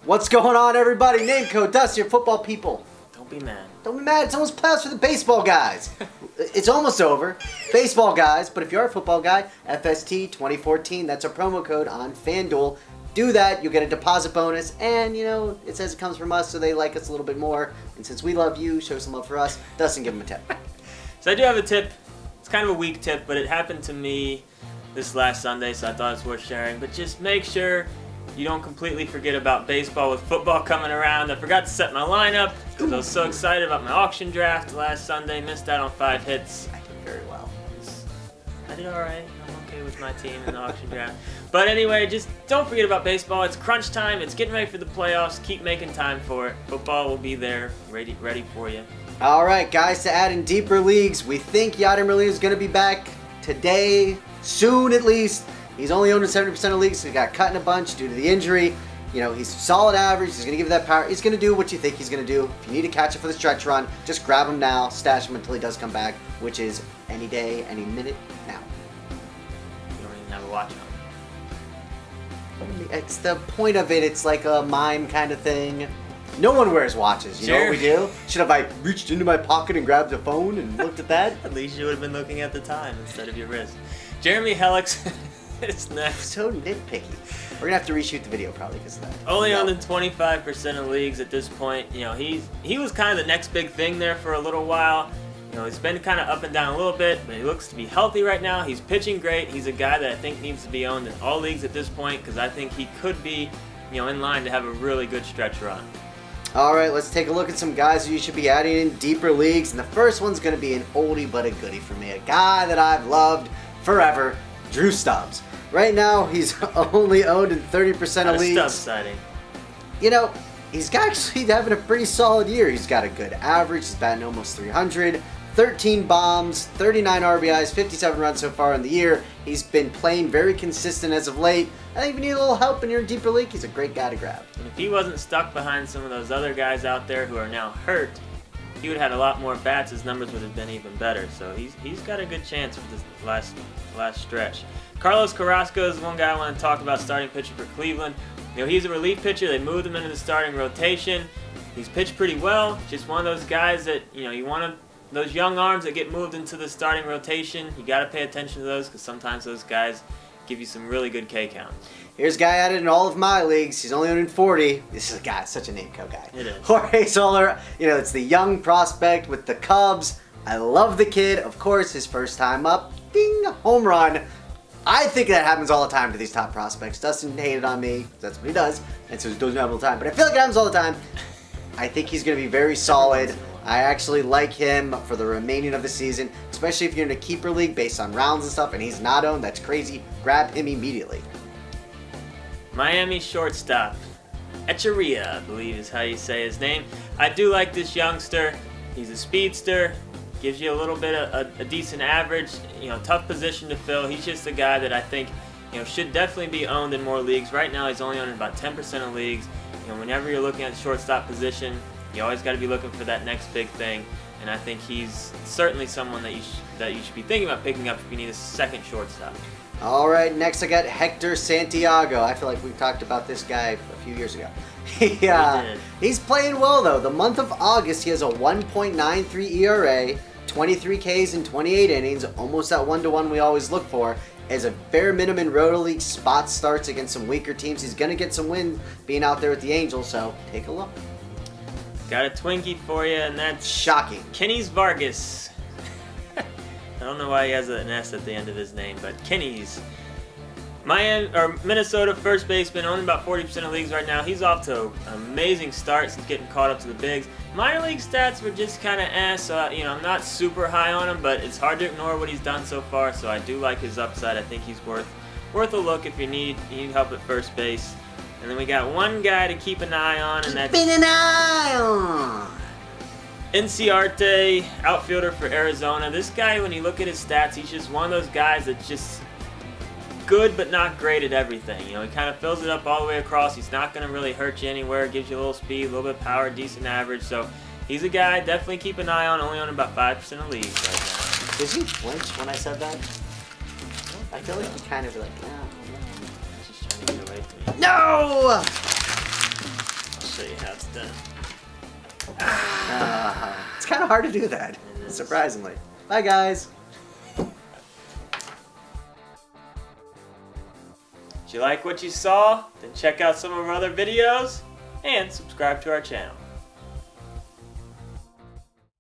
What's going on, everybody? Name code Dusty, your football people. Don't be mad. Don't be mad. It's almost playoffs for the baseball guys. It's almost over. Baseball guys, but if you are a football guy, FST 2014, that's our promo code on FanDuel. Do that, you'll get a deposit bonus, and, you know, it says it comes from us, so they like us a little bit more. And since we love you, show some love for us. Dustin, give them a tip. So I do have a tip. It's kind of a weak tip, but it happened to me this last Sunday, so I thought it's worth sharing. But just make sure you don't completely forget about baseball with football coming around. I forgot to set my lineup because I was so excited about my auction draft last Sunday. Missed out on 5 hits. I did very well. I did all right. I'm okay with my team in the auction draft. But anyway, just don't forget about baseball. It's crunch time. It's getting ready for the playoffs. Keep making time for it. Football will be there, ready for you. All right, guys, to add in deeper leagues, we think Yadimir Lee is going to be back today, soon at least. He's only owned in 70% of leagues, so he got cut in a bunch due to the injury. You know, he's solid average. He's going to give you that power. He's going to do what you think he's going to do. If you need to catch it for the stretch run, just grab him now, stash him until he does come back, which is any day, any minute now. You don't even have a watch on. It's the point of it. It's like a mime kind of thing. No one wears watches. You know what we do? Should have I reached into my pocket and grabbed the phone and looked at that? At least you would have been looking at the time instead of your wrist. Jeremy Helix is next. So nitpicky. We're gonna have to reshoot the video probably because of that. Only owned in 25% of leagues at this point. You know, he was kind of the next big thing there for a little while. You know, he's been kind of up and down a little bit, but he looks to be healthy right now. He's pitching great. He's a guy that I think needs to be owned in all leagues at this point because I think he could be, you know, in line to have a really good stretch run. All right, let's take a look at some guys who you should be adding in deeper leagues. And the first one's going to be an oldie but a goodie for me. A guy that I've loved forever, Drew Stubbs. Right now, he's only owned in 30% of leagues. Stubbs sighting. You know, he's actually having a pretty solid year. He's got a good average. He's batting almost 300. 13 bombs, 39 RBIs, 57 runs so far in the year. He's been playing very consistent as of late. I think if you need a little help in your deeper league, he's a great guy to grab. And if he wasn't stuck behind some of those other guys out there who are now hurt, he would have had a lot more bats. His numbers would have been even better. So he's got a good chance for this last stretch. Carlos Carrasco is one guy I want to talk about, starting pitcher for Cleveland. You know, he's a relief pitcher. They moved him into the starting rotation. He's pitched pretty well. Just one of those guys that, you know, you want to. Those young arms that get moved into the starting rotation, you got to pay attention to those because sometimes those guys give you some really good K counts. Here's a guy added in all of my leagues. He's only owned in 40. This is a guy, such a name code guy. It is. Jorge Soler, you know, it's the young prospect with the Cubs. I love the kid. Of course, his first time up, ding, home run. I think that happens all the time to these top prospects. Dustin hated on me. That's what he does. And so it doesn't happen all the time. But I feel like it happens all the time. I think he's going to be very solid. I actually like him for the remaining of the season, especially if you're in a keeper league based on rounds and stuff, and he's not owned. That's crazy. Grab him immediately. Miami shortstop, Echeverria, I believe is how you say his name. I do like this youngster. He's a speedster. Gives you a little bit of a decent average. You know, tough position to fill. He's just a guy that I think, you know, should definitely be owned in more leagues. Right now, he's only owned in about 10% of leagues. You know, whenever you're looking at the shortstop position, you always got to be looking for that next big thing, and I think he's certainly someone that you should be thinking about picking up if you need a second shortstop. All right, next I got Hector Santiago. I feel like we talked about this guy a few years ago. He's playing well though. The month of August, he has a 1.93 ERA, 23 Ks in 28 innings, almost that 1-to-1 we always look for. As a bare minimum Roto League spot starts against some weaker teams, he's gonna get some wins being out there with the Angels. So take a look. Got a Twinkie for you, and that's shocking. Kenny's Vargas. I don't know why he has an S at the end of his name, but Kenny's. Minnesota first baseman, owned about 40% of leagues right now. He's off to an amazing start since getting caught up to the bigs. Minor league stats were just kind of so you know, I'm not super high on him, but it's hard to ignore what he's done so far. So I do like his upside. I think he's worth a look if you need help at first base. And then we got one guy to keep an eye on, and that's an eye on. Inciarte, outfielder for Arizona. This guy, when you look at his stats, he's just one of those guys that's just good but not great at everything. You know, he kind of fills it up all the way across. He's not going to really hurt you anywhere. Gives you a little speed, a little bit of power, decent average. So he's a guy definitely keep an eye on. Only on about 5% of leagues right now. Did he flinch when I said that? I feel like he kind of like, He's just trying to get away from you. No! show you how it's done. It's kind of hard to do that, surprisingly. Bye, guys. If you like what you saw, then check out some of our other videos and subscribe to our channel.